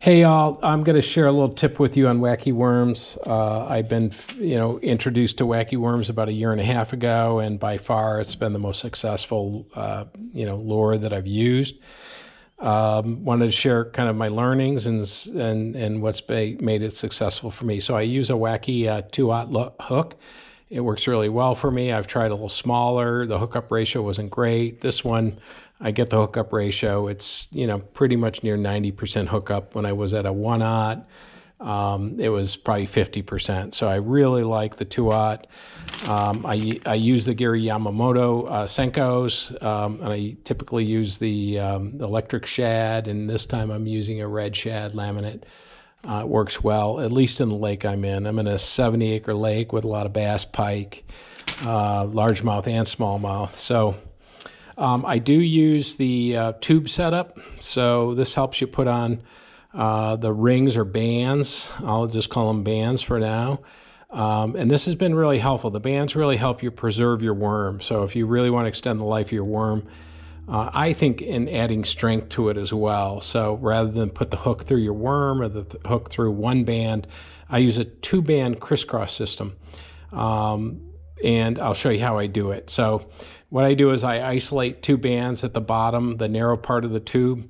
Hey y'all, I'm going to share a little tip with you on wacky worms. I've been, introduced to wacky worms about 1.5 years ago, and by far it's been the most successful, lure that I've used. Wanted to share kind of my learnings and what's made it successful for me. So I use a wacky 2/0 hook. It works really well for me. I've tried a little smaller. The hookup ratio wasn't great. This one, I get the hookup ratio. It's, pretty much near 90% hookup. When I was at a 1/0, it was probably 50%. So I really like the 2/0. I use the Gary Yamamoto Senkos, and I typically use the electric shad, and this time I'm using a red shad laminate. It works well, at least in the lake I'm in. I'm in a 70-acre lake with a lot of bass, pike, largemouth and smallmouth. So I do use the tube setup. So this helps you put on the rings or bands. I'll just call them bands for now. And this has been really helpful. The bands really help you preserve your worm. So if you really want to extend the life of your worm, I think in adding strength to it as well. So rather than put the hook through your worm or the hook through one band, I use a 2-band crisscross system. And I'll show you how I do it. So what I do is I isolate 2 bands at the bottom, the narrow part of the tube.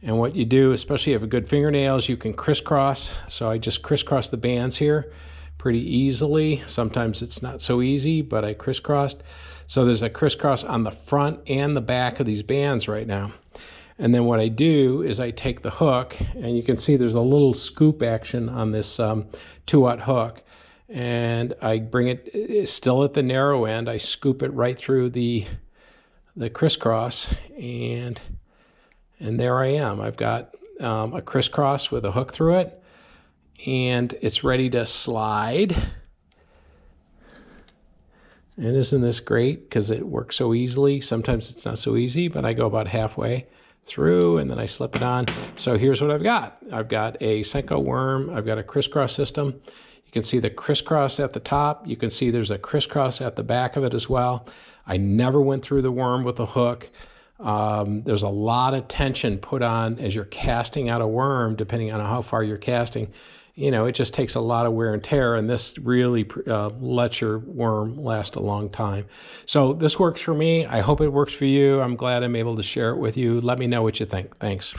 And what you do, especially if you have good fingernails, you can crisscross. So I just crisscross the bands here pretty easily. Sometimes it's not so easy, but I crisscrossed. So there's a crisscross on the front and the back of these bands right now. And then what I do is I take the hook, and you can see there's a little scoop action on this 2/0 hook. And I bring it still at the narrow end. I scoop it right through the crisscross, and there I am. I've got a crisscross with a hook through it, and it's ready to slide. And isn't this great? Because it works so easily. Sometimes it's not so easy, but I go about halfway through, and then I slip it on. So here's what I've got. I've got a Senko worm. I've got a crisscross system. You can see the crisscross at the top. You can see there's a crisscross at the back of it as well. I never went through the worm with a hook. There's a lot of tension put on as you're casting out a worm, depending on how far you're casting. It just takes a lot of wear and tear, and this really lets your worm last a long time. So this works for me. I hope it works for you. I'm glad I'm able to share it with you. Let me know what you think. Thanks.